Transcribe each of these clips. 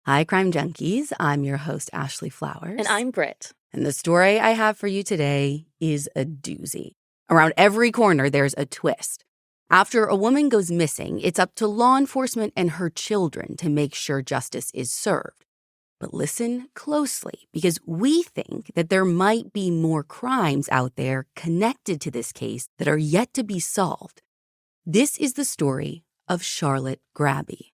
Hi, Crime Junkies. I'm your host, Ashley Flowers. And I'm Britt. And the story I have for you today is a doozy. Around every corner, there's a twist. After a woman goes missing, it's up to law enforcement and her children to make sure justice is served. But listen closely, because we think that there might be more crimes out there connected to this case that are yet to be solved. This is the story of Charlotte Grabby.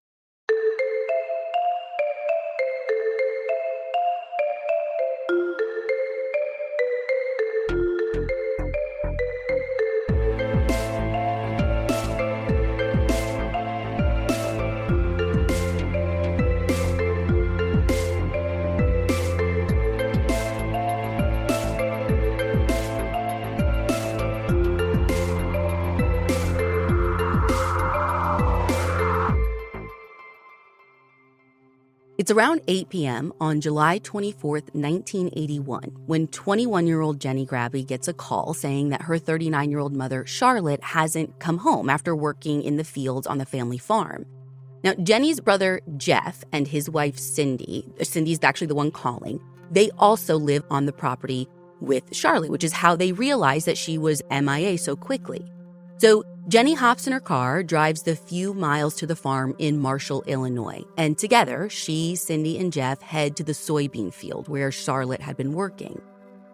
It's around 8 p.m. on July 24th, 1981, when 21-year-old Jenny Grabby gets a call saying that her 39-year-old mother, Charlotte, hasn't come home after working in the fields on the family farm. Now, Jenny's brother, Jeff, and his wife, Cindy's actually the one calling, they also live on the property with Charlotte, which is how they realized that she was MIA so quickly. So Jenny hops in her car, drives the few miles to the farm in Marshall, Illinois, and together, she, Cindy, and Jeff head to the soybean field where Charlotte had been working.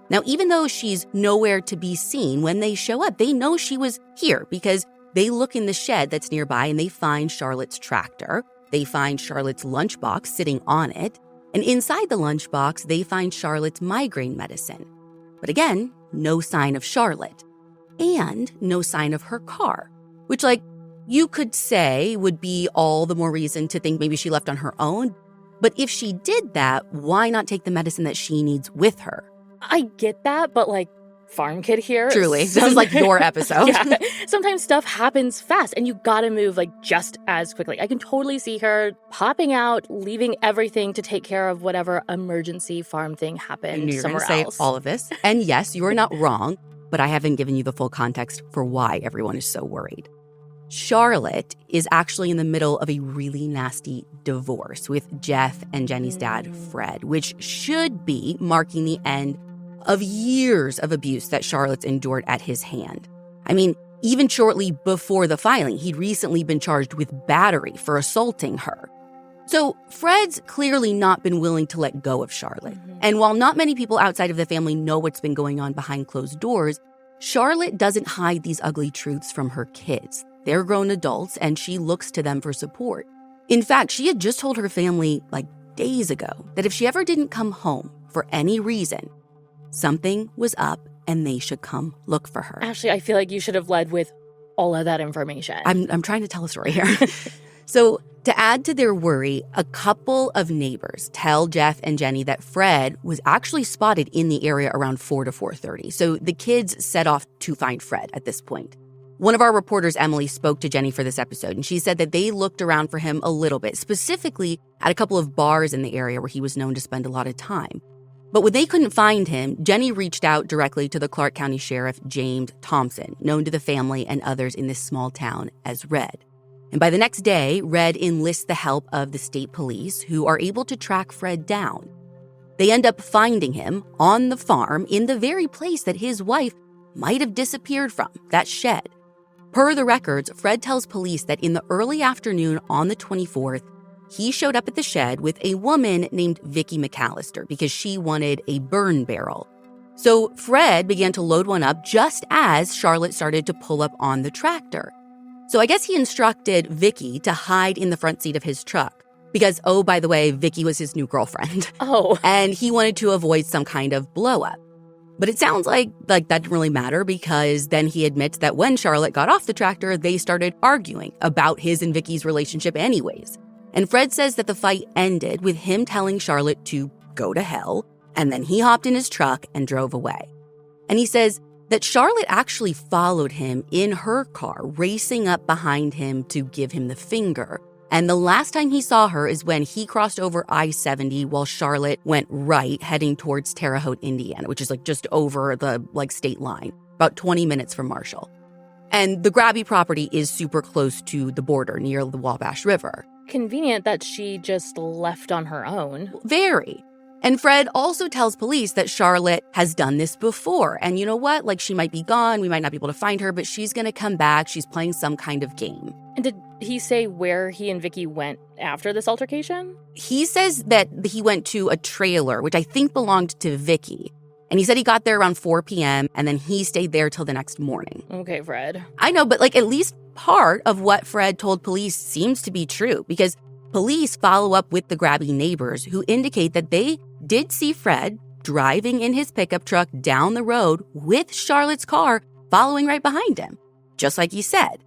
Now, even though she's nowhere to be seen, when they show up, they know she was here because they look in the shed that's nearby and they find Charlotte's tractor. They find Charlotte's lunchbox sitting on it, and inside the lunchbox, they find Charlotte's migraine medicine. But again, no sign of Charlotte. And no sign of her car, which, you could say would be all the more reason to think maybe she left on her own. But if she did that, why not take the medicine that she needs with her? I get that, but farm kid here. Truly. This is like your episode. Yeah. Sometimes stuff happens fast and you gotta move just as quickly. I can totally see her popping out, leaving everything to take care of whatever emergency farm thing happened somewhere else. You're going to say all of this. And yes, you are not wrong. But I haven't given you the full context for why everyone is so worried. Charlotte is actually in the middle of a really nasty divorce with Jeff and Jenny's dad, Fred, which should be marking the end of years of abuse that Charlotte's endured at his hand. I mean, even shortly before the filing, he'd recently been charged with battery for assaulting her. So Fred's clearly not been willing to let go of Charlotte. And while not many people outside of the family know what's been going on behind closed doors, Charlotte doesn't hide these ugly truths from her kids. They're grown adults, and she looks to them for support. In fact, she had just told her family, days ago, that if she ever didn't come home for any reason, something was up and they should come look for her. Ashley, I feel like you should have led with all of that information. I'm trying to tell a story here. So, to add to their worry, a couple of neighbors tell Jeff and Jenny that Fred was actually spotted in the area around 4 to 4:30. So the kids set off to find Fred at this point. One of our reporters, Emily, spoke to Jenny for this episode, and she said that they looked around for him a little bit, specifically at a couple of bars in the area where he was known to spend a lot of time. But when they couldn't find him, Jenny reached out directly to the Clark County Sheriff, James Thompson, known to the family and others in this small town as Red. And by the next day, Red enlists the help of the state police, who are able to track Fred down. They end up finding him on the farm in the very place that his wife might have disappeared from, that shed. Per the records, Fred tells police that in the early afternoon on the 24th, he showed up at the shed with a woman named Vicki Mallister because she wanted a burn barrel. So Fred began to load one up just as Charlotte started to pull up on the tractor. So I guess he instructed Vicki to hide in the front seat of his truck because, oh, by the way, Vicki was his new girlfriend. Oh. And he wanted to avoid some kind of blow-up. But it sounds like that didn't really matter because then he admits that when Charlotte got off the tractor, they started arguing about his and Vicki's relationship anyways. And Fred says that the fight ended with him telling Charlotte to go to hell, and then he hopped in his truck and drove away. And he says that Charlotte actually followed him in her car, racing up behind him to give him the finger. And the last time he saw her is when he crossed over I-70 while Charlotte went right, heading towards Terre Haute, Indiana, which is just over the state line, about 20 minutes from Marshall. And the Grabby property is super close to the border near the Wabash River. convenient that she just left on her own. Very. And Fred also tells police that Charlotte has done this before. And you know what? Like, she might be gone. We might not be able to find her, but she's going to come back. She's playing some kind of game. And did he say where he and Vicki went after this altercation? He says that he went to a trailer, which I think belonged to Vicki. And he said he got there around 4 p.m. and then he stayed there till the next morning. Okay, Fred. I know, but like at least part of what Fred told police seems to be true, because police follow up with the Grabby neighbors who indicate that they did see Fred driving in his pickup truck down the road with Charlotte's car following right behind him, just like he said.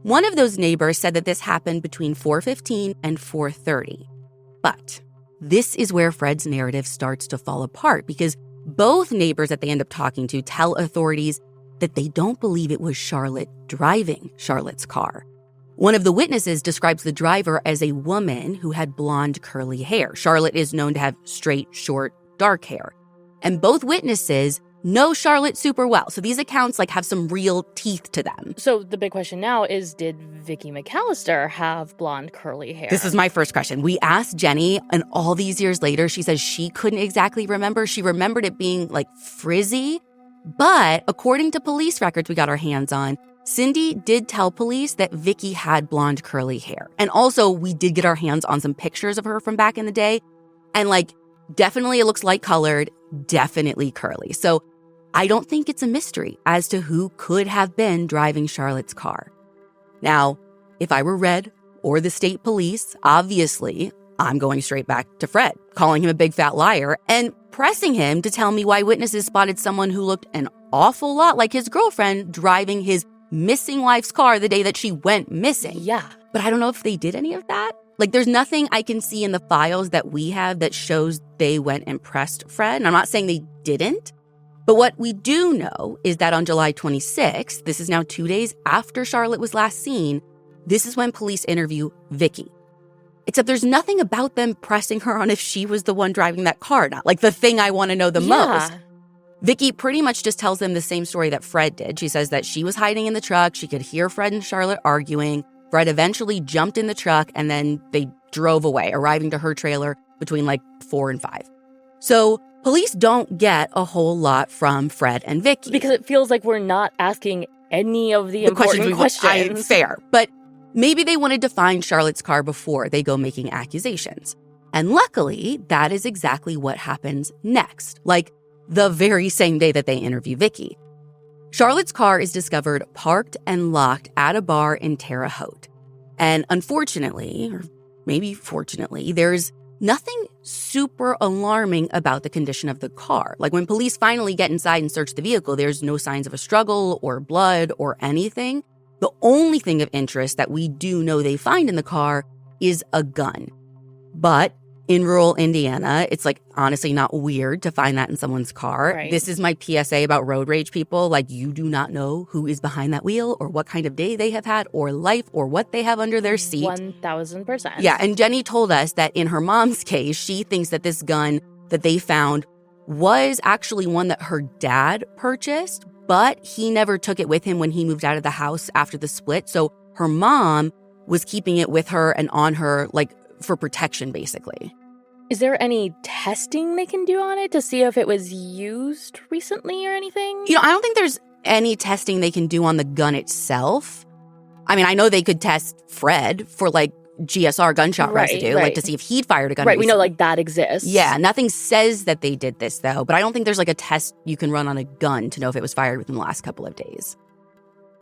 One of those neighbors said that this happened between 4:15 and 4:30. But this is where Fred's narrative starts to fall apart, because both neighbors that they end up talking to tell authorities that they don't believe it was Charlotte driving Charlotte's car. One of the witnesses describes the driver as a woman who had blonde curly hair. Charlotte is known to have straight, short, dark hair. And both witnesses know Charlotte super well. So these accounts have some real teeth to them. So the big question now is, did Vicki Mallister have blonde curly hair? This is my first question. We asked Jenny, and all these years later, she says she couldn't exactly remember. She remembered it being frizzy. But according to police records we got our hands on, Cindy did tell police that Vicki had blonde curly hair. And also, we did get our hands on some pictures of her from back in the day. And definitely it looks light colored, definitely curly. So I don't think it's a mystery as to who could have been driving Charlotte's car. Now, if I were Red or the state police, obviously, I'm going straight back to Fred, calling him a big fat liar and pressing him to tell me why witnesses spotted someone who looked an awful lot like his girlfriend driving his missing wife's car the day that she went missing. Yeah. But I don't know if they did any of that. There's nothing I can see in the files that we have that shows they went and pressed Fred. And I'm not saying they didn't. But what we do know is that on July 26th, this is now 2 days after Charlotte was last seen, this is when police interview Vicki. Except there's nothing about them pressing her on if she was the one driving that car, not the thing I want to know the most. Vicki pretty much just tells them the same story that Fred did. She says that she was hiding in the truck. She could hear Fred and Charlotte arguing. Fred eventually jumped in the truck and then they drove away, arriving to her trailer between 4 and 5. So police don't get a whole lot from Fred and Vicki. Because it feels like we're not asking any of the important questions. Fair. But maybe they wanted to find Charlotte's car before they go making accusations. And luckily, that is exactly what happens next. The very same day that they interview Vicki. Charlotte's car is discovered parked and locked at a bar in Terre Haute. And unfortunately, or maybe fortunately, there's nothing super alarming about the condition of the car. When police finally get inside and search the vehicle, there's no signs of a struggle or blood or anything. The only thing of interest that we do know they find in the car is a gun. But in rural Indiana, it's honestly not weird to find that in someone's car. Right. This is my PSA about road rage people. You do not know who is behind that wheel or what kind of day they have had or life or what they have under their seat. 1,000%. Yeah, and Jenny told us that in her mom's case, she thinks that this gun that they found was actually one that her dad purchased, but he never took it with him when he moved out of the house after the split. So her mom was keeping it with her and on her, for protection, basically. Is there any testing they can do on it to see if it was used recently or anything? I don't think there's any testing they can do on the gun itself. I know they could test Fred for GSR gunshot residue, to see if he'd fired a gun. Right, recently. We know that exists. Yeah, nothing says that they did this though, but I don't think there's a test you can run on a gun to know if it was fired within the last couple of days.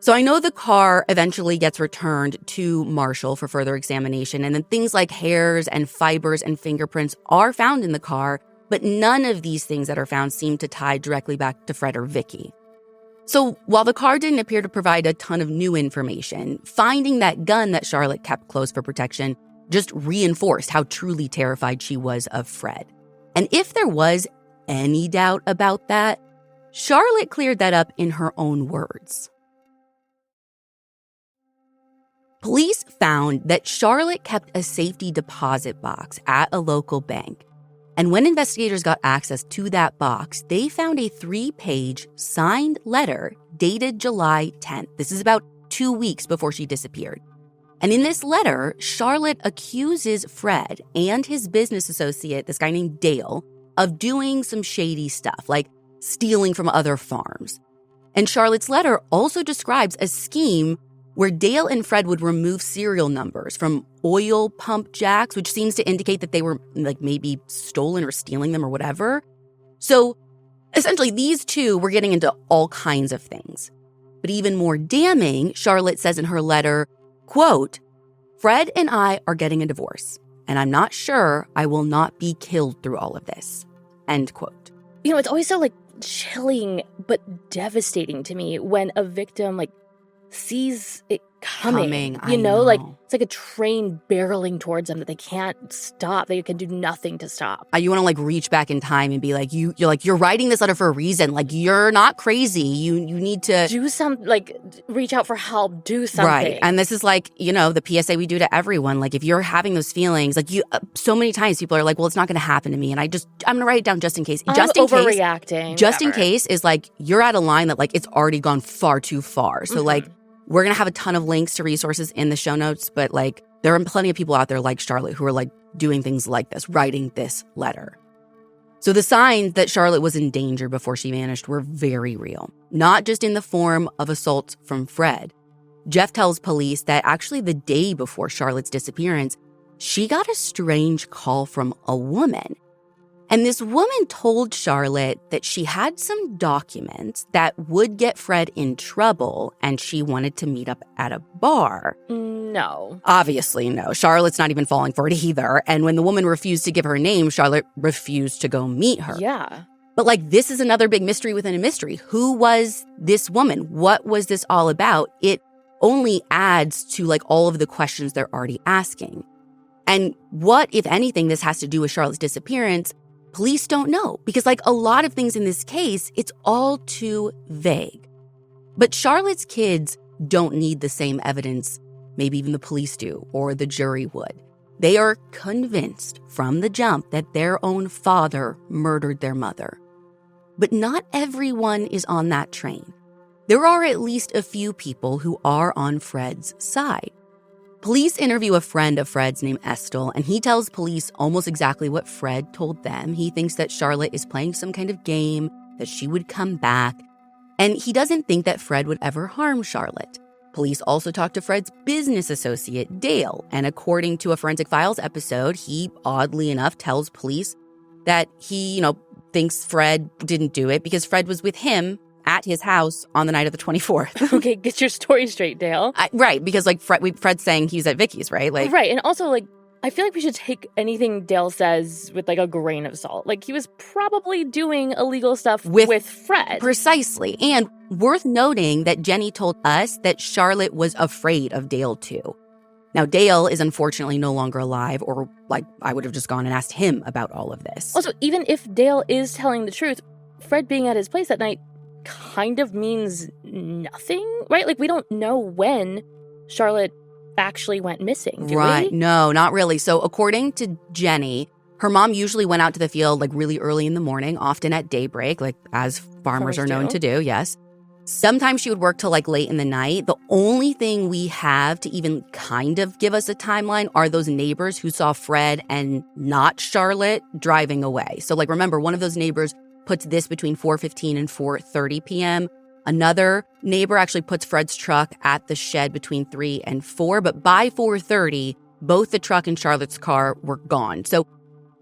So I know the car eventually gets returned to Marshall for further examination, and then things like hairs and fibers and fingerprints are found in the car, but none of these things that are found seem to tie directly back to Fred or Vicki. So while the car didn't appear to provide a ton of new information, finding that gun that Charlotte kept close for protection just reinforced how truly terrified she was of Fred. And if there was any doubt about that, Charlotte cleared that up in her own words. Police found that Charlotte kept a safety deposit box at a local bank. And when investigators got access to that box, they found a 3-page signed letter dated July 10th. This is about 2 weeks before she disappeared. And in this letter, Charlotte accuses Fred and his business associate, this guy named Dale, of doing some shady stuff, like stealing from other farms. And Charlotte's letter also describes a scheme where Dale and Fred would remove serial numbers from oil pump jacks, which seems to indicate that they were like maybe stolen or stealing them or whatever. So essentially, these two were getting into all kinds of things. But even more damning, Charlotte says in her letter, quote, "Fred and I are getting a divorce, and I'm not sure I will not be killed through all of this." End quote. You know, it's always so like chilling but devastating to me when a victim like sees it coming. I know. Like it's like a train barreling towards them that they can't stop. They can do nothing to stop. You want to like reach back in time and be like, you're writing this letter for a reason. Like, you're not crazy. You need to do something, like reach out for help, do something. Right. And this is like, the PSA we do to everyone. Like, if you're having those feelings, like so many times people are like, well, it's not going to happen to me. And I'm going to write it down just in case. I'm overreacting. Just in case is like, you're at a line that like, it's already gone far too far. So like, we're going to have a ton of links to resources in the show notes, but like there are plenty of people out there like Charlotte who are like doing things like this, writing this letter. So the signs that Charlotte was in danger before she vanished were very real, not just in the form of assaults from Fred. Jeff tells police that actually the day before Charlotte's disappearance, she got a strange call from a woman. And this woman told Charlotte that she had some documents that would get Fred in trouble, and she wanted to meet up at a bar. No. Obviously, no. Charlotte's not even falling for it either. And when the woman refused to give her name, Charlotte refused to go meet her. Yeah. But like, this is another big mystery within a mystery. Who was this woman? What was this all about? It only adds to like all of the questions they're already asking. And what, if anything, this has to do with Charlotte's disappearance, police don't know, because like a lot of things in this case, it's all too vague. But Charlotte's kids don't need the same evidence maybe even the police do or the jury would. They are convinced from the jump that their own father murdered their mother. But not everyone is on that train. There are at least a few people who are on Fred's side. Police interview a friend of Fred's named Estelle, and he tells police almost exactly what Fred told them. He thinks that Charlotte is playing some kind of game, that she would come back, and he doesn't think that Fred would ever harm Charlotte. Police also talk to Fred's business associate, Dale, and according to a Forensic Files episode, he, oddly enough, tells police that he, thinks Fred didn't do it because Fred was with him at his house on the night of the 24th. Okay, get your story straight, Dale. Right, because like Fred's saying he's at Vicki's, right? Like, right, and also like I feel like we should take anything Dale says with like a grain of salt. Like he was probably doing illegal stuff with Fred. Precisely. And worth noting that Jenny told us that Charlotte was afraid of Dale too. Now, Dale is unfortunately no longer alive, or like I would have just gone and asked him about all of this. Also, even if Dale is telling the truth, Fred being at his place that night kind of means nothing, right? Like we don't know when Charlotte actually went missing, do Right. we? No, not really. So according to Jenny, her mom usually went out to the field like really early in the morning, often at daybreak, like as farmers are known to do, yes. Sometimes she would work till like late in the night. The only thing we have to even kind of give us a timeline are those neighbors who saw Fred and not Charlotte driving away. So like remember, one of those neighbors puts this between 4:15 and 4:30 p.m. Another neighbor actually puts Fred's truck at the shed between 3 and 4, but by 4:30, both the truck and Charlotte's car were gone. So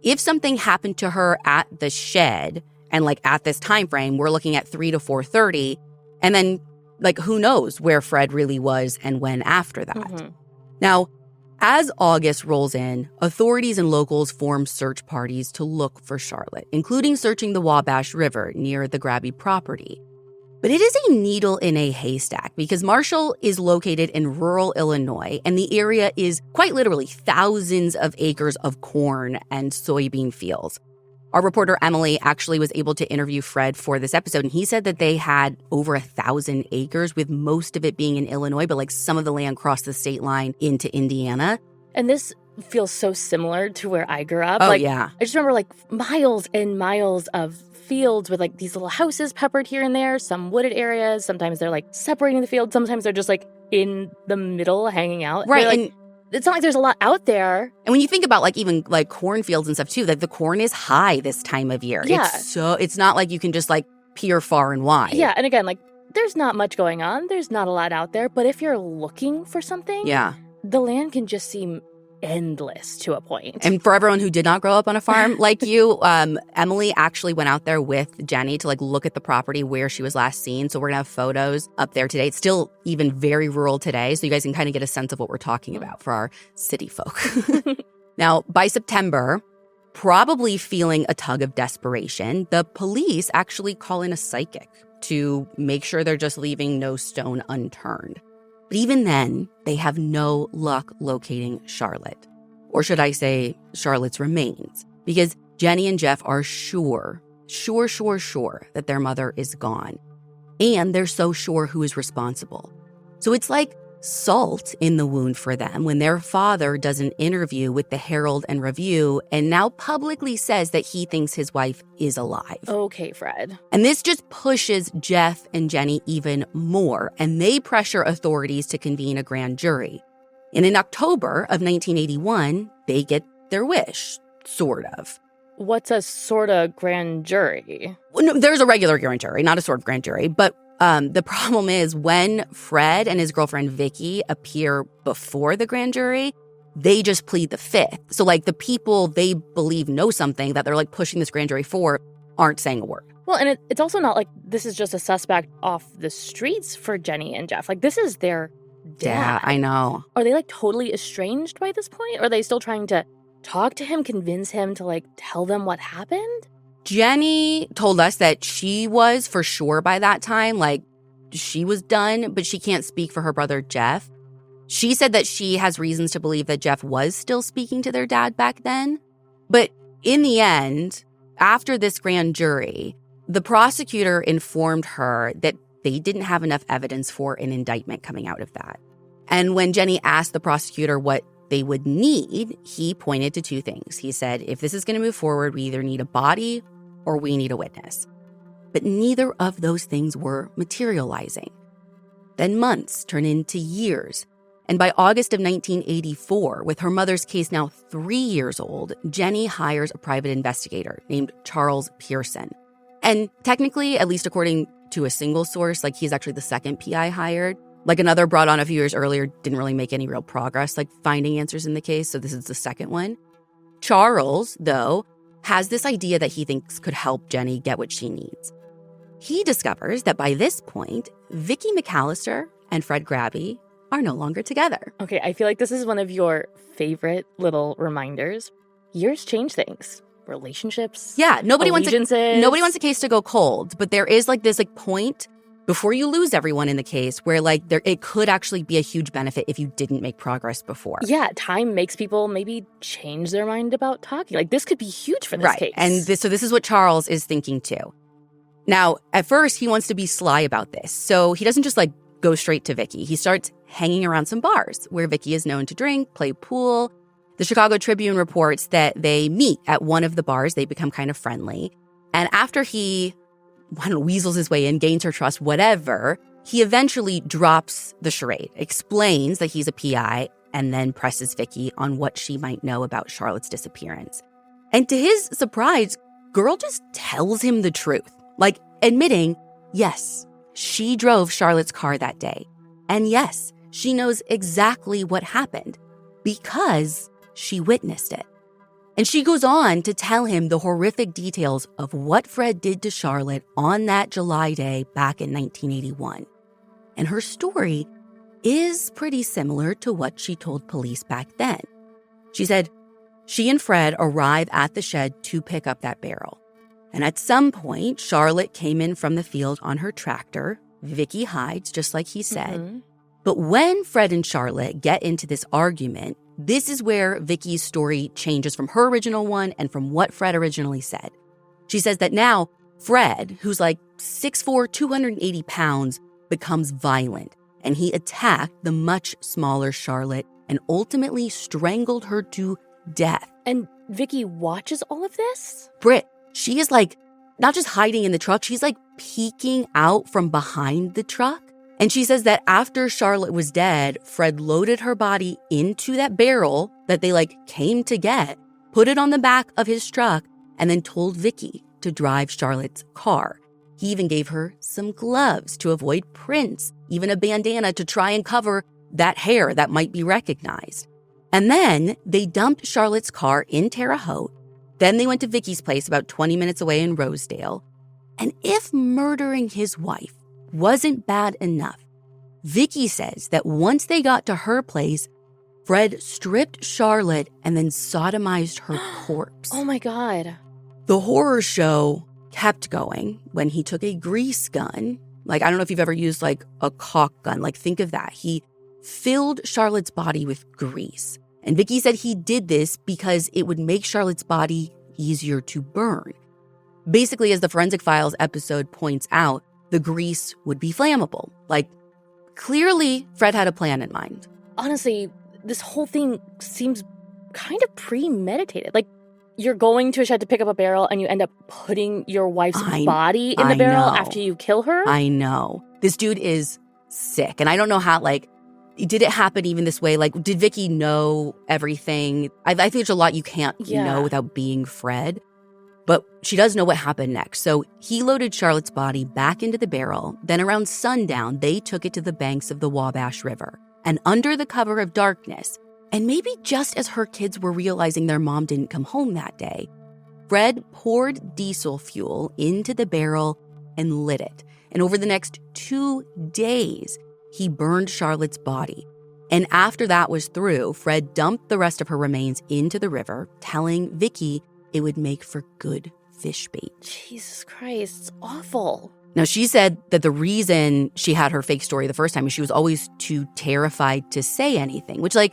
if something happened to her at the shed and like at this time frame, we're looking at 3 to 4:30, and then like who knows where Fred really was and when after that. Mm-hmm. Now, as August rolls in, authorities and locals form search parties to look for Charlotte, including searching the Wabash River near the Grabby property. But it is a needle in a haystack because Marshall is located in rural Illinois, and the area is quite literally thousands of acres of corn and soybean fields. Our reporter Emily actually was able to interview Fred for this episode, and he said that they had over 1,000 acres, with most of it being in Illinois, but like some of the land crossed the state line into Indiana. And this feels so similar to where I grew up. Oh, like, yeah. I just remember like miles and miles of fields with like these little houses peppered here and there, some wooded areas. Sometimes they're like separating the field. Sometimes they're just like in the middle hanging out. Right. Like, And it's not like there's a lot out there. And when you think about like even like cornfields and stuff too, like the corn is high this time of year. Yeah. It's not like you can just like peer far and wide. Yeah. And again, like there's not much going on. There's not a lot out there. But if you're looking for something, Yeah. the land can just seem endless to a point. And for everyone who did not grow up on a farm like you, Emily actually went out there with Jenny to like look at the property where she was last seen. So we're gonna have photos up there today. It's still even very rural today, so you guys can kind of get a sense of what we're talking about for our city folk. Now, by September, probably feeling a tug of desperation, the police actually call in a psychic to make sure they're just leaving no stone unturned. But even then, they have no luck locating Charlotte. Or should I say, Charlotte's remains. Because Jenny and Jeff are sure that their mother is gone. And they're so sure who is responsible. So it's like salt in the wound for them when their father does an interview with the Herald and Review and now publicly says that he thinks his wife is alive. Okay, Fred. And this just pushes Jeff and Jenny even more, and they pressure authorities to convene a grand jury. And in October of 1981, they get their wish, sort of. What's a sort of grand jury? Well, no, there's a regular grand jury, not a sort of grand jury, but the problem is when Fred and his girlfriend Vicki appear before the grand jury, they just plead the fifth. So like the people they believe know something that they're like pushing this grand jury for aren't saying a word. Well, and it's also not like this is just a suspect off the streets for Jenny and Jeff. Like this is their dad. Yeah, I know. Are they like totally estranged by this point? Or are they still trying to talk to him, convince him to like tell them what happened? Jenny told us that she was for sure by that time, like she was done, but she can't speak for her brother Jeff. She said that she has reasons to believe that Jeff was still speaking to their dad back then. But in the end, after this grand jury, the prosecutor informed her that they didn't have enough evidence for an indictment coming out of that. And when Jenny asked the prosecutor what they would need, he pointed to two things. He said, if this is going to move forward, we either need a body or we need a witness. But neither of those things were materializing. Then months turn into years. And by August of 1984, with her mother's case now 3 years old, Jenny hires a private investigator named Charles Pearson. And technically, at least according to a single source, like he's actually the second PI hired. Like another brought on a few years earlier didn't really make any real progress, like finding answers in the case. So this is the second one. Charles, though, has this idea that he thinks could help Jenny get what she needs. He discovers that by this point, Vicki Mallister and Fred Grabby are no longer together. Okay, I feel like this is one of your favorite little reminders. Years change things. Relationships. Yeah, nobody wants allegiances. a case to go cold, but there is like this like point before you lose everyone in the case where like it could actually be a huge benefit if you didn't make progress before. Yeah, time makes people maybe change their mind about talking. Like this could be huge for this case. And this is what Charles is thinking too. Now, at first, he wants to be sly about this. So he doesn't just like go straight to Vicki. He starts hanging around some bars where Vicki is known to drink, play pool. The Chicago Tribune reports that they meet at one of the bars. They become kind of friendly. And after he weasels his way in, gains her trust, whatever, he eventually drops the charade, explains that he's a PI, and then presses Vicki on what she might know about Charlotte's disappearance. And to his surprise, girl just tells him the truth, like admitting, yes, she drove Charlotte's car that day. And yes, she knows exactly what happened because she witnessed it. And she goes on to tell him the horrific details of what Fred did to Charlotte on that July day back in 1981. And her story is pretty similar to what she told police back then. She said she and Fred arrive at the shed to pick up that barrel. And at some point, Charlotte came in from the field on her tractor. Vicki hides, just like he said. Mm-hmm. But when Fred and Charlotte get into this argument, this is where Vicki's story changes from her original one and from what Fred originally said. She says that now Fred, who's like 6'4", 280 pounds, becomes violent, and he attacked the much smaller Charlotte and ultimately strangled her to death. And Vicki watches all of this? Britt, she is like not just hiding in the truck, she's like peeking out from behind the truck. And she says that after Charlotte was dead, Fred loaded her body into that barrel that they came to get, put it on the back of his truck, and then told Vicki to drive Charlotte's car. He even gave her some gloves to avoid prints, even a bandana to try and cover that hair that might be recognized. And then they dumped Charlotte's car in Terre Haute. Then they went to Vicki's place about 20 minutes away in Rosedale. And if murdering his wife wasn't bad enough, Vicki says that once they got to her place, Fred stripped Charlotte and then sodomized her corpse. Oh my God. The horror show kept going when he took a grease gun. I don't know if you've ever used a caulk gun. Think of that. He filled Charlotte's body with grease. And Vicki said he did this because it would make Charlotte's body easier to burn. Basically, as the Forensic Files episode points out, the grease would be flammable. Clearly, Fred had a plan in mind. Honestly, this whole thing seems kind of premeditated. You're going to a shed to pick up a barrel and you end up putting your wife's body in the barrel after you kill her? I know. This dude is sick. And I don't know how, did it happen even this way? Did Vicki know everything? I think there's a lot you can't know without being Fred. But she does know what happened next. So he loaded Charlotte's body back into the barrel. Then around sundown, they took it to the banks of the Wabash River. And under the cover of darkness, and maybe just as her kids were realizing their mom didn't come home that day, Fred poured diesel fuel into the barrel and lit it. And over the next 2 days, he burned Charlotte's body. And after that was through, Fred dumped the rest of her remains into the river, telling Vicki it would make for good fish bait. Jesus Christ, it's awful. Now, she said that the reason she had her fake story the first time is she was always too terrified to say anything, which, I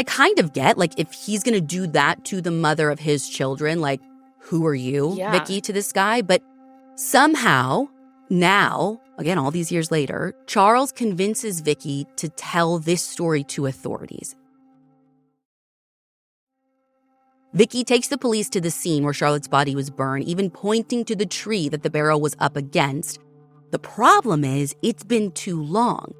kind of get. If he's going to do that to the mother of his children, who are you, Vicki, to this guy? But somehow, now, again, all these years later, Charles convinces Vicki to tell this story to authorities. Vicki takes the police to the scene where Charlotte's body was burned, even pointing to the tree that the barrel was up against. The problem is, it's been too long.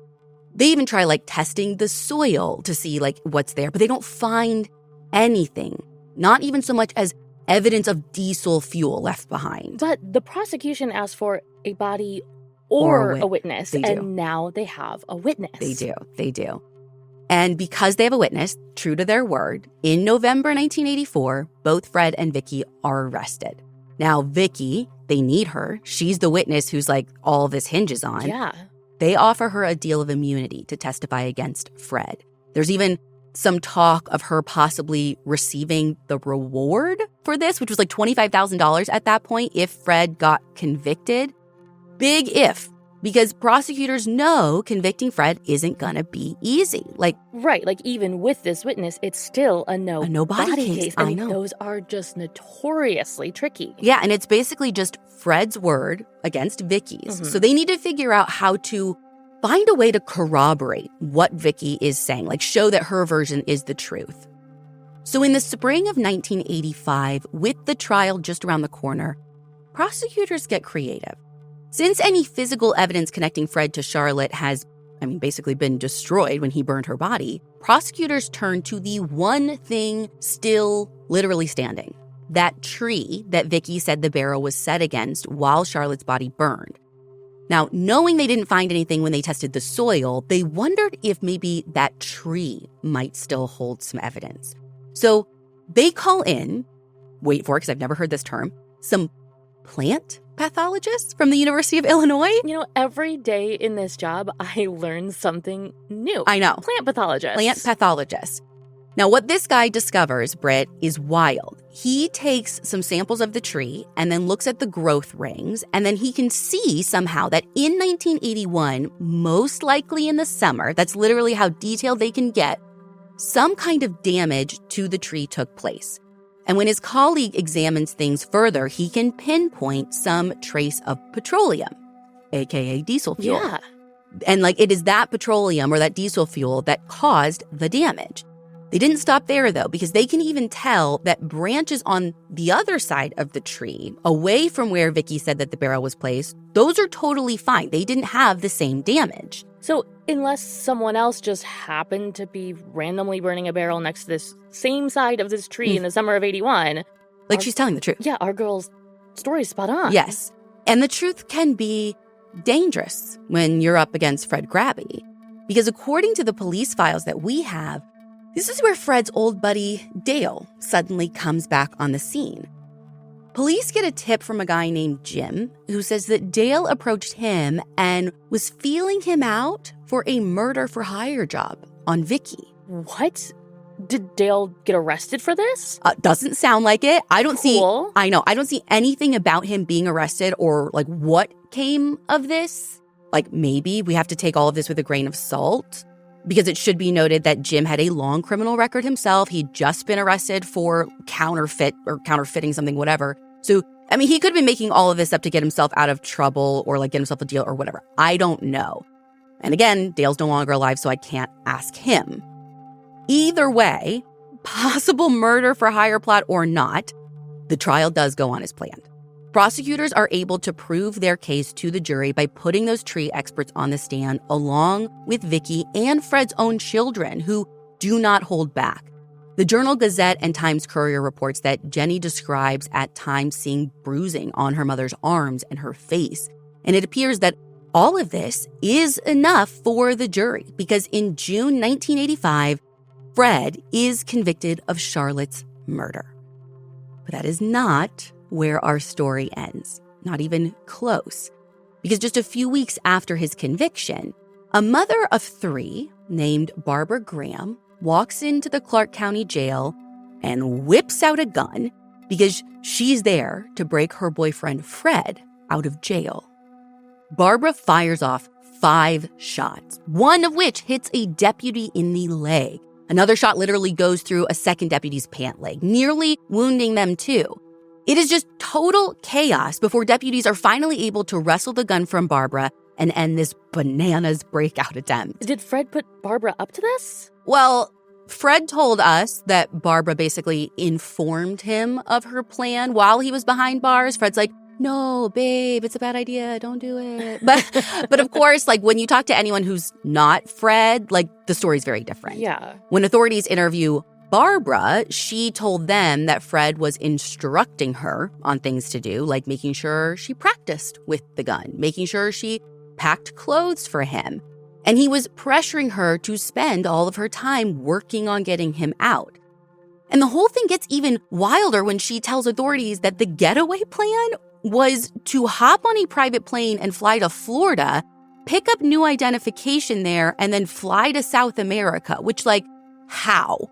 They even try, testing the soil to see, what's there, but they don't find anything. Not even so much as evidence of diesel fuel left behind. But the prosecution asked for a body or a witness, and now they have a witness. They do. And because they have a witness, true to their word, in November 1984, both Fred and Vicki are arrested. Now, Vicki, they need her. She's the witness who's all this hinges on. Yeah. They offer her a deal of immunity to testify against Fred. There's even some talk of her possibly receiving the reward for this, which was $25,000 at that point if Fred got convicted. Big if. Because prosecutors know convicting Fred isn't gonna be easy. Right, even with this witness, it's still a no body case. I know. Those are just notoriously tricky. Yeah, and it's basically just Fred's word against Vicki's. Mm-hmm. So they need to figure out how to find a way to corroborate what Vicki is saying, show that her version is the truth. So in the spring of 1985, with the trial just around the corner, prosecutors get creative. Since any physical evidence connecting Fred to Charlotte has, basically been destroyed when he burned her body, prosecutors turn to the one thing still literally standing, that tree that Vicki said the barrel was set against while Charlotte's body burned. Now, knowing they didn't find anything when they tested the soil, they wondered if maybe that tree might still hold some evidence. So they call in, wait for it because I've never heard this term, some plant pathologists from the University of Illinois. Every day in this job, I learn something new. I know. Plant pathologists. Plant pathologists. Now, what this guy discovers, Britt, is wild. He takes some samples of the tree and then looks at the growth rings, and then he can see somehow that in 1981, most likely in the summer, that's literally how detailed they can get, some kind of damage to the tree took place. And when his colleague examines things further, he can pinpoint some trace of petroleum, aka diesel fuel. Yeah. And it is that petroleum or that diesel fuel that caused the damage. They didn't stop there, though, because they can even tell that branches on the other side of the tree, away from where Vicki said that the barrel was placed, those are totally fine. They didn't have the same damage. So unless someone else just happened to be randomly burning a barrel next to this same side of this tree in the summer of 81... she's telling the truth. Yeah, our girl's story is spot on. Yes. And the truth can be dangerous when you're up against Fred Grabby. Because according to the police files that we have, this is where Fred's old buddy, Dale, suddenly comes back on the scene. Police get a tip from a guy named Jim, who says that Dale approached him and was feeling him out for a murder-for-hire job on Vicki. What? Did Dale get arrested for this? Doesn't sound like it. I don't Cool. I don't see anything about him being arrested or what came of this. Maybe we have to take all of this with a grain of salt. Because it should be noted that Jim had a long criminal record himself. He'd just been arrested for counterfeiting something, whatever. So, he could have been making all of this up to get himself out of trouble or get himself a deal or whatever. I don't know. And again, Dale's no longer alive, so I can't ask him. Either way, possible murder for hire plot or not, the trial does go on as planned. Prosecutors are able to prove their case to the jury by putting those tree experts on the stand along with Vicki and Fred's own children, who do not hold back. The Journal-Gazette and Times-Courier reports that Jenny describes at times seeing bruising on her mother's arms and her face. And it appears that all of this is enough for the jury because in June 1985, Fred is convicted of Charlotte's murder. But that is not where our story ends. Not even close. Because just a few weeks after his conviction, a mother of 3 named Barbara Graham walks into the Clark County Jail and whips out a gun because she's there to break her boyfriend Fred out of jail. Barbara fires off 5 shots, one of which hits a deputy in the leg. Another shot literally goes through a second deputy's pant leg, nearly wounding them too. It is just total chaos before deputies are finally able to wrestle the gun from Barbara and end this bananas breakout attempt. Did Fred put Barbara up to this? Well, Fred told us that Barbara basically informed him of her plan while he was behind bars. Fred's like, no, babe, it's a bad idea. Don't do it. But of course, when you talk to anyone who's not Fred, the story's very different. Yeah. When authorities interview Barbara, she told them that Fred was instructing her on things to do, like making sure she practiced with the gun, making sure she packed clothes for him. And he was pressuring her to spend all of her time working on getting him out. And the whole thing gets even wilder when she tells authorities that the getaway plan was to hop on a private plane and fly to Florida, pick up new identification there, and then fly to South America, which, how?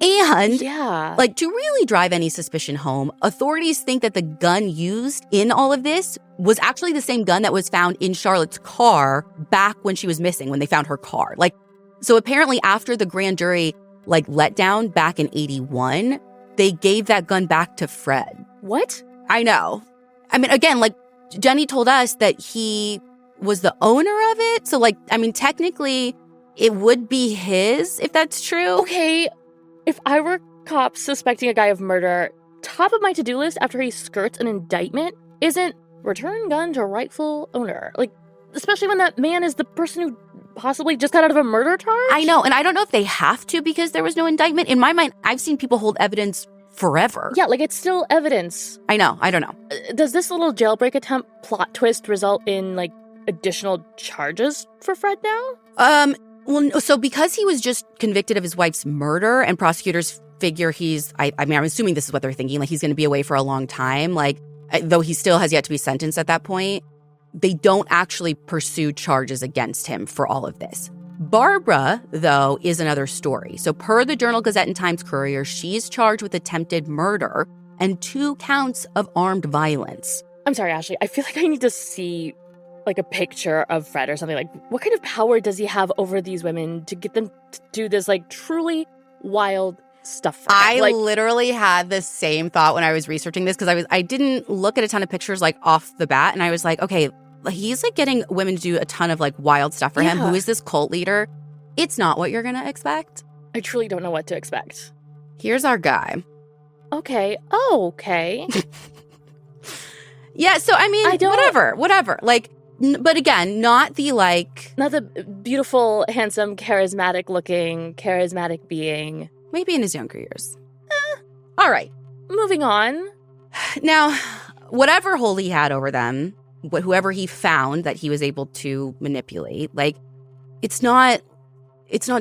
And, to really drive any suspicion home, authorities think that the gun used in all of this was actually the same gun that was found in Charlotte's car back when she was missing, when they found her car. So apparently after the grand jury, let down back in 81, they gave that gun back to Fred. What? I know. Again, Jenny told us that he was the owner of it. So, technically, it would be his, if that's true. Okay. If I were cops suspecting a guy of murder, top of my to-do list after he skirts an indictment isn't return gun to rightful owner. Especially when that man is the person who possibly just got out of a murder charge? I know, and I don't know if they have to because there was no indictment. In my mind, I've seen people hold evidence forever. Yeah, it's still evidence. I know, I don't know. Does this little jailbreak attempt plot twist result in, additional charges for Fred now? Well, so because he was just convicted of his wife's murder and prosecutors figure I'm assuming this is what they're thinking, he's going to be away for a long time, though he still has yet to be sentenced at that point, they don't actually pursue charges against him for all of this. Barbara, though, is another story. So per the Journal-Gazette and Times-Courier, she's charged with attempted murder and 2 counts of armed violence. I'm sorry, Ashley. I feel like I need to see a picture of Fred or something. What kind of power does he have over these women to get them to do this truly wild stuff for him? I literally had the same thought when I was researching this because I didn't look at a ton of pictures off the bat, and I was like, okay, He's like getting women to do a ton of like wild stuff for him. Yeah. Who is this cult leader? It's not what you're going to expect. I truly don't know what to expect. Here's our guy. Okay. Oh, okay. Yeah, so I mean, I don't- whatever. Like, but again, not the like... Not the beautiful, handsome, charismatic being. Maybe in his younger years. All right. Moving on. Now, whatever hold he had over them, whoever he found that he was able to manipulate, like, it's not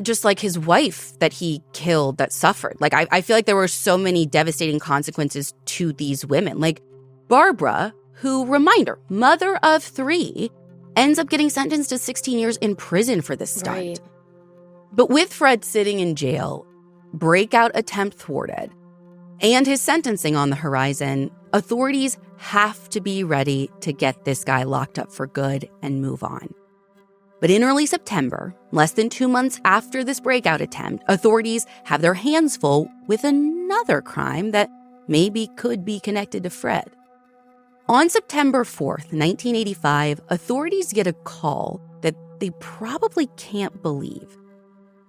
just like his wife that he killed that suffered. Like, I feel like there were so many devastating consequences to these women. Like, Barbara, who, reminder, mother of 3, ends up getting sentenced to 16 years in prison for this stunt. Right. But with Fred sitting in jail, breakout attempt thwarted, and his sentencing on the horizon, authorities have to be ready to get this guy locked up for good and move on. But in early September, less than 2 months after this breakout attempt, authorities have their hands full with another crime that maybe could be connected to Fred. On September 4th, 1985, authorities get a call that they probably can't believe.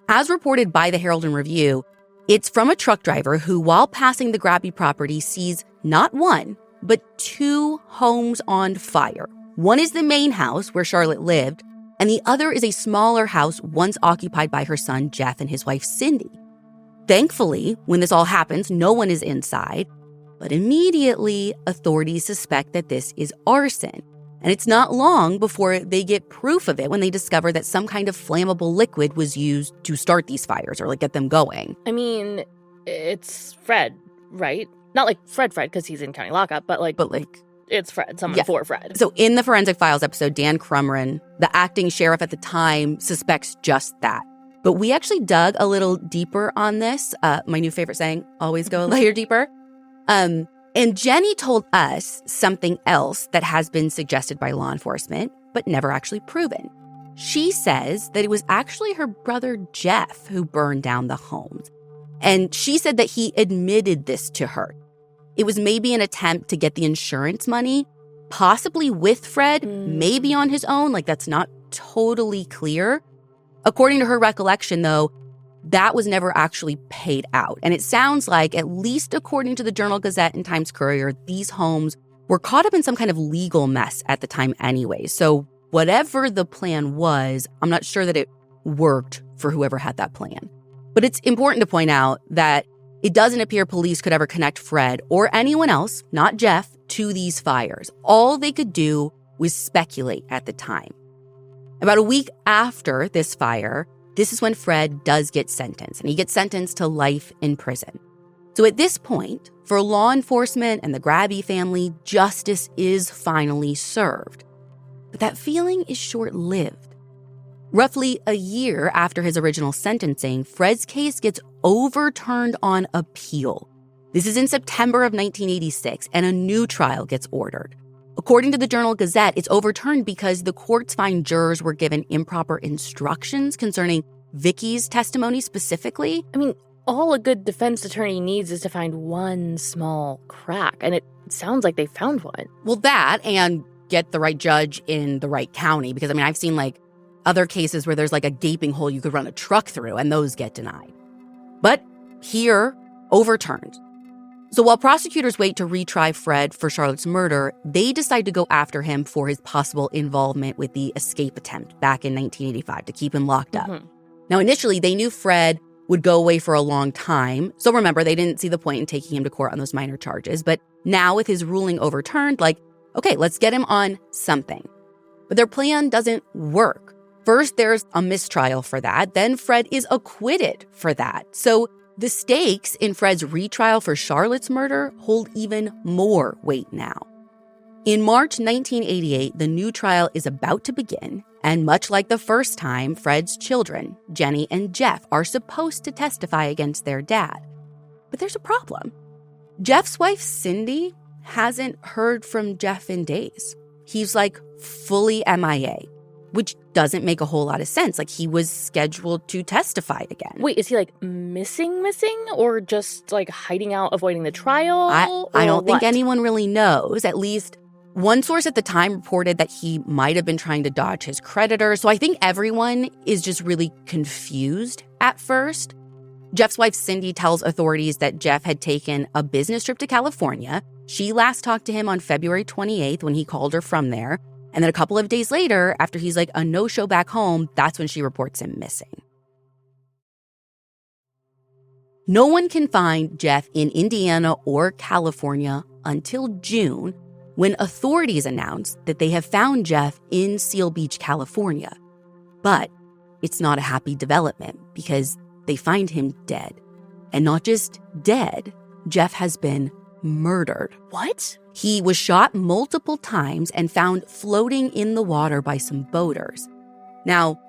As reported by the Herald and Review, it's from a truck driver who, while passing the Grabby property, sees not 1, but 2 homes on fire. One is the main house where Charlotte lived, and the other is a smaller house once occupied by her son, Jeff, and his wife, Cindy. Thankfully, when this all happens, no one is inside, but immediately, authorities suspect that this is arson. And it's not long before they get proof of it when they discover that some kind of flammable liquid was used to start these fires or like get them going. I mean, it's Fred, right? Not like Fred, because he's in county lockup, but like it's Fred, someone for Fred. So in the Forensic Files episode, Dan Crumrin, the acting sheriff at the time, suspects just that. But we actually dug a little deeper on this. My new favorite saying, always go a layer deeper. And Jenny told us something else that has been suggested by law enforcement, but never actually proven. She says that it was actually her brother Jeff who burned down the homes. And she said that he admitted this to her. It was maybe an attempt to get the insurance money, possibly with Fred, maybe on his own. Like, that's not totally clear. According to her recollection, though, that was never actually paid out. And it sounds like, at least according to the Journal-Gazette and Times-Courier, these homes were caught up in some kind of legal mess at the time anyway. So whatever the plan was, I'm not sure that it worked for whoever had that plan. But it's important to point out that it doesn't appear police could ever connect Fred or anyone else, not Jeff, to these fires. All they could do was speculate at the time. About a week after this fire, this is when Fred does get sentenced, and he gets sentenced to life in prison. So at this point, for law enforcement and the Grabby family, justice is finally served. But that feeling is short-lived. Roughly a year after his original sentencing, Fred's case gets overturned on appeal. This is in September of 1986, and a new trial gets ordered. According to the Journal-Gazette, it's overturned because the courts find jurors were given improper instructions concerning Vicki's testimony specifically. I mean, all a good defense attorney needs is to find one small crack, and it sounds like they found one. Well, that, and get the right judge in the right county, because, I mean, I've seen, like, other cases where there's, like, a gaping hole you could run a truck through, and those get denied. But here, overturned. So while prosecutors wait to retry Fred for Charlotte's murder, they decide to go after him for his possible involvement with the escape attempt back in 1985 to keep him locked up. Now, initially, they knew Fred would go away for a long time. So remember, they didn't see the point in taking him to court on those minor charges. But now with his ruling overturned, like, okay, let's get him on something. But their plan doesn't work. First, there's a mistrial for that. Then Fred is acquitted for that. So the stakes in Fred's retrial for Charlotte's murder hold even more weight now. In March 1988, the new trial is about to begin, and much like the first time, Fred's children, Jenny and Jeff, are supposed to testify against their dad. But there's a problem. Jeff's wife, Cindy, hasn't heard from Jeff in days. He's like fully MIA, which doesn't make a whole lot of sense. Like, he was scheduled to testify again. Wait, is he like missing, or just like hiding out, avoiding the trial? I don't think anyone really knows. At least One source at the time reported that he might have been trying to dodge his creditors. So I think everyone is just really confused at first. Jeff's wife, Cindy, tells authorities that Jeff had taken a business trip to California. She last talked to him on February 28th when he called her from there. And then a couple of days later, after he's like a no-show back home, that's when she reports him missing. No one can find Jeff in Indiana or California until June, when authorities announced that they have found Jeff in Seal Beach, California. But it's not a happy development because they find him dead. And not just dead, Jeff has been murdered. What? He was shot multiple times and found floating in the water by some boaters. Now,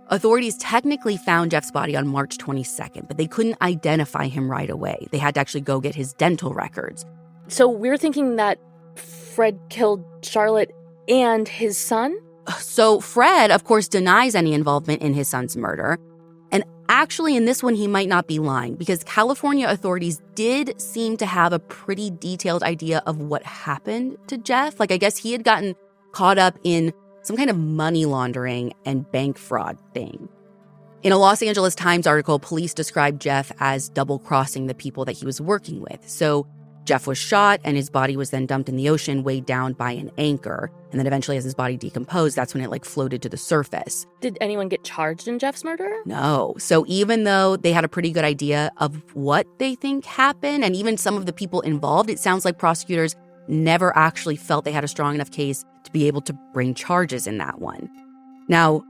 authorities technically found Jeff's body on March 22nd, but they couldn't identify him right away. They had to actually go get his dental records. So we're thinking that Fred killed Charlotte and his son? So Fred, of course, denies any involvement in his son's murder. And actually, in this one, he might not be lying because California authorities did seem to have a pretty detailed idea of what happened to Jeff. Like, I guess he had gotten caught up in some kind of money laundering and bank fraud thing. In a Los Angeles Times article, police described Jeff as double-crossing the people that he was working with. So Jeff was shot, and his body was then dumped in the ocean, weighed down by an anchor. And then eventually, as his body decomposed, that's when it floated to the surface. Did anyone get charged in Jeff's murder? No. So even though they had a pretty good idea of what they think happened, and even some of the people involved, it sounds like prosecutors never actually felt they had a strong enough case to be able to bring charges in that one. Now,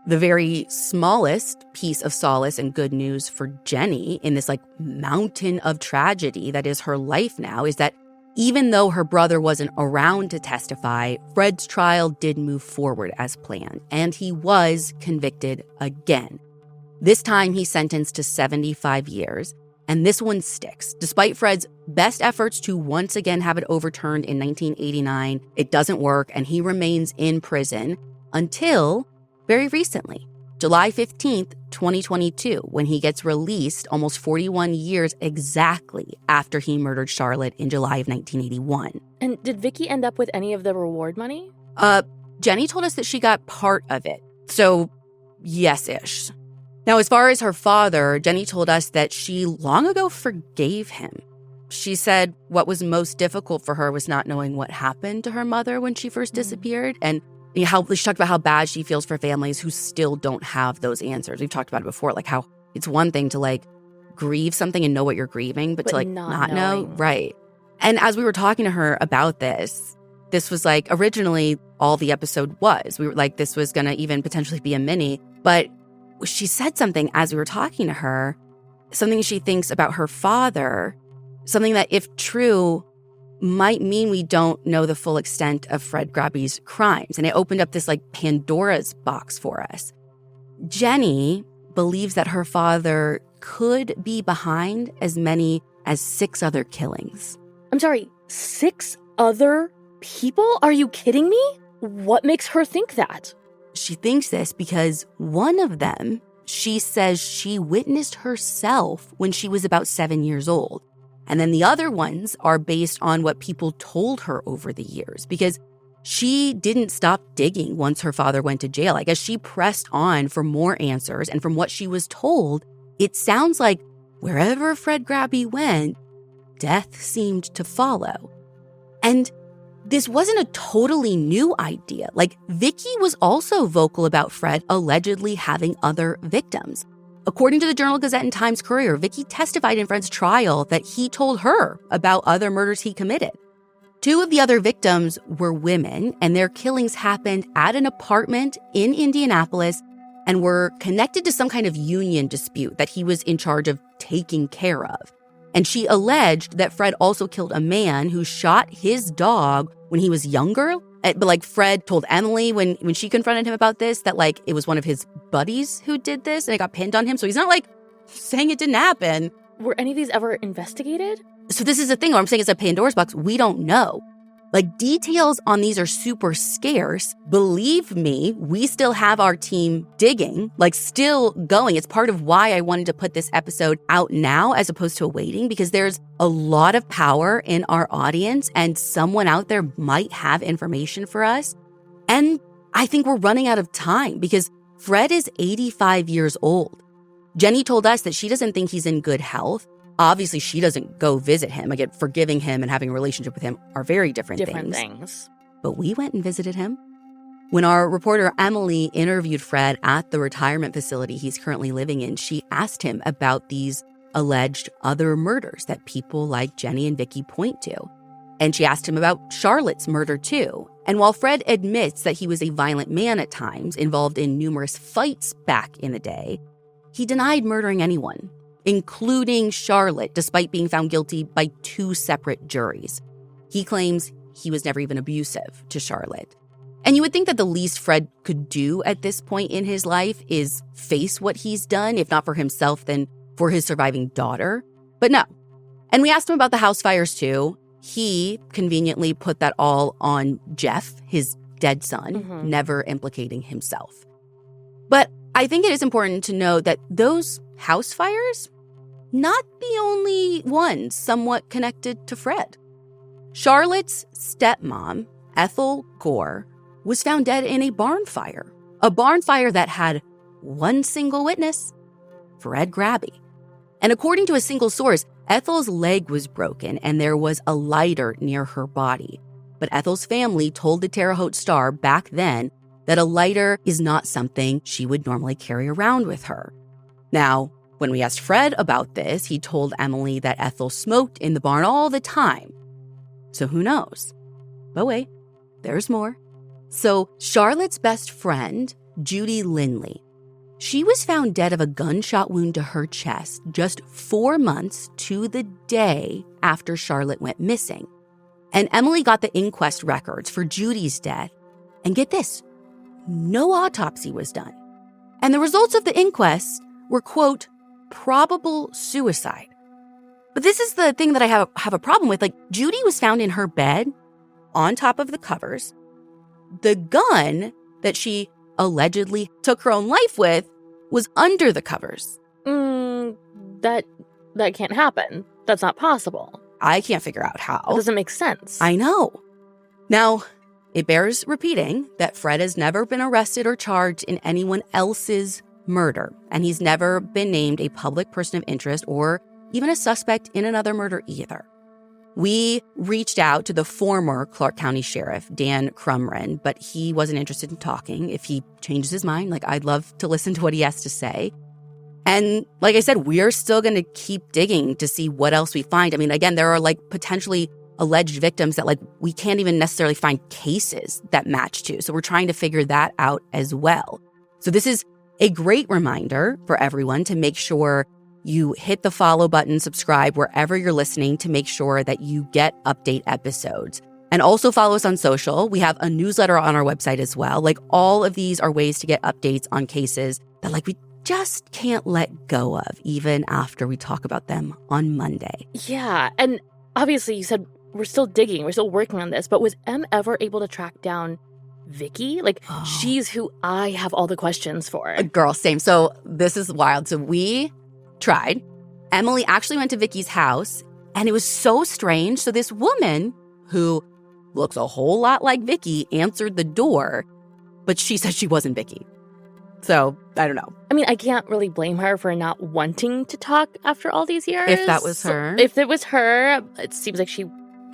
the very smallest piece of solace and good news for Jenny in this mountain of tragedy that is her life now is that even though her brother wasn't around to testify, Fred's trial did move forward as planned, and he was convicted again. This time he's sentenced to 75 years, and this one sticks. Despite Fred's best efforts to once again have it overturned in 1989, it doesn't work, and he remains in prison until very recently, July 15th, 2022, when he gets released almost 41 years exactly after he murdered Charlotte in July of 1981. And did Vicki end up with any of the reward money? Jenny told us that she got part of it. So, yes-ish. Now, as far as her father, Jenny told us that she long ago forgave him. She said what was most difficult for her was not knowing what happened to her mother when she first disappeared, and she talked about how bad she feels for families who still don't have those answers. We've talked about it before, how it's one thing to grieve something and know what you're grieving, but to not know. Right. And as we were talking to her about this was originally all the episode was. We were this was going to even potentially be a mini, but she said something as we were talking to her, something she thinks about her father, something that if true might mean we don't know the full extent of Fred Grabby's crimes. And it opened up this Pandora's box for us. Jenny believes that her father could be behind as many as 6 other killings. I'm sorry, 6 other people? Are you kidding me? What makes her think that? She thinks this because one of them, she says she witnessed herself when she was about 7 years old. And then the other ones are based on what people told her over the years, because she didn't stop digging once her father went to jail. I guess she pressed on for more answers. And from what she was told, it sounds like wherever Fred Grabby went, death seemed to follow. And this wasn't a totally new idea. Vicki was also vocal about Fred allegedly having other victims. According to the Journal-Gazette and Times-Courier, Vicki testified in Fred's trial that he told her about other murders he committed. 2 of the other victims were women, and their killings happened at an apartment in Indianapolis and were connected to some kind of union dispute that he was in charge of taking care of. And she alleged that Fred also killed a man who shot his dog when he was younger. But Fred told Emily when she confronted him about this that it was one of his buddies who did this and it got pinned on him. So he's not saying it didn't happen. Were any of these ever investigated? So this is the thing where I'm saying it's a Pandora's box. We don't know. Like, details on these are super scarce. Believe me, we still have our team digging, like still going. It's part of why I wanted to put this episode out now as opposed to waiting, because there's a lot of power in our audience and someone out there might have information for us. And I think we're running out of time because Fred is 85 years old. Jenny told us that she doesn't think he's in good health. Obviously, she doesn't go visit him. Again, forgiving him and having a relationship with him are very different things. But we went and visited him. When our reporter Emily interviewed Fred at the retirement facility he's currently living in, she asked him about these alleged other murders that people like Jenny and Vicki point to. And she asked him about Charlotte's murder, too. And while Fred admits that he was a violent man at times, involved in numerous fights back in the day, he denied murdering anyone, including Charlotte, despite being found guilty by 2 separate juries. He claims he was never even abusive to Charlotte. And you would think that the least Fred could do at this point in his life is face what he's done, if not for himself, then for his surviving daughter. But no. And we asked him about the house fires too. He conveniently put that all on Jeff, his dead son, never implicating himself. But I think it is important to note that those house fires, not the only ones somewhat connected to Fred. Charlotte's stepmom, Ethel Gore, was found dead in a barn fire that had one single witness, Fred Grabby. And according to a single source, Ethel's leg was broken and there was a lighter near her body. But Ethel's family told the Terre Haute Star back then that a lighter is not something she would normally carry around with her. Now, when we asked Fred about this, he told Emily that Ethel smoked in the barn all the time. So who knows? But wait, there's more. So Charlotte's best friend, Judy Lindley, she was found dead of a gunshot wound to her chest just 4 months to the day after Charlotte went missing. And Emily got the inquest records for Judy's death. And get this, no autopsy was done. And the results of the inquest were, quote, probable suicide. But this is the thing that I have a problem with. Like, Judy was found in her bed on top of the covers. The gun that she allegedly took her own life with was under the covers. That can't happen. That's not possible. I can't figure out how. It doesn't make sense. I know. Now, it bears repeating that Fred has never been arrested or charged in anyone else's murder, and he's never been named a public person of interest or even a suspect in another murder either. We reached out to the former Clark County Sheriff, Dan Crumrin, but he wasn't interested in talking. If he changes his mind, I'd love to listen to what he has to say. And like I said, we're still going to keep digging to see what else we find. I mean, again, there are potentially alleged victims that we can't even necessarily find cases that match to. So we're trying to figure that out as well. So this is a great reminder for everyone to make sure you hit the follow button, subscribe wherever you're listening to make sure that you get update episodes. And also follow us on social. We have a newsletter on our website as well. All of these are ways to get updates on cases that we just can't let go of even after we talk about them on Monday. Yeah, and obviously you said we're still digging, we're still working on this, but was Em ever able to track down Vicki? She's who I have all the questions for. Girl, same. So this is wild. So we tried. Emily actually went to Vicki's house, and it was so strange. So this woman who looks a whole lot like Vicki answered the door, but she said she wasn't Vicki. So I don't know. I mean, I can't really blame her for not wanting to talk after all these years. If that was her. If it was her, it seems like she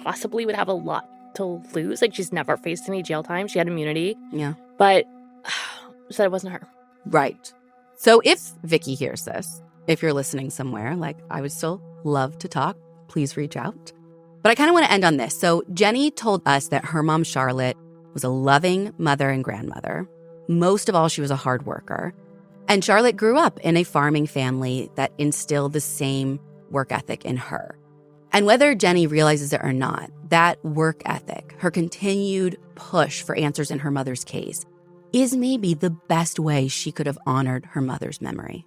possibly would have a lot to lose. She's never faced any jail time. She had immunity. Yeah. But said it wasn't her. Right. So if Vicki hears this, if you're listening somewhere, I would still love to talk. Please reach out. But I kind of want to end on this. So Jenny told us that her mom, Charlotte, was a loving mother and grandmother. Most of all, she was a hard worker. And Charlotte grew up in a farming family that instilled the same work ethic in her. And whether Jenny realizes it or not, that work ethic, her continued push for answers in her mother's case, is maybe the best way she could have honored her mother's memory.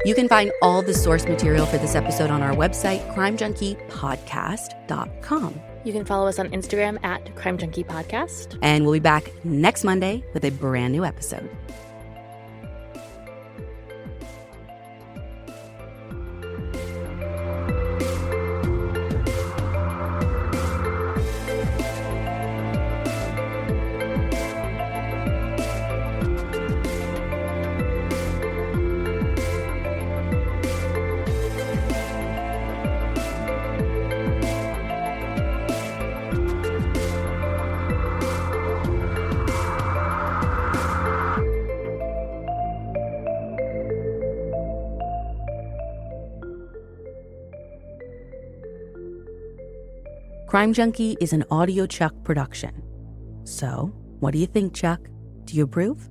You can find all the source material for this episode on our website, crimejunkiepodcast.com. You can follow us on Instagram at Crime Junkie Podcast. And we'll be back next Monday with a brand new episode. Crime Junkie is an Audio Chuck production. So, what do you think, Chuck? Do you approve?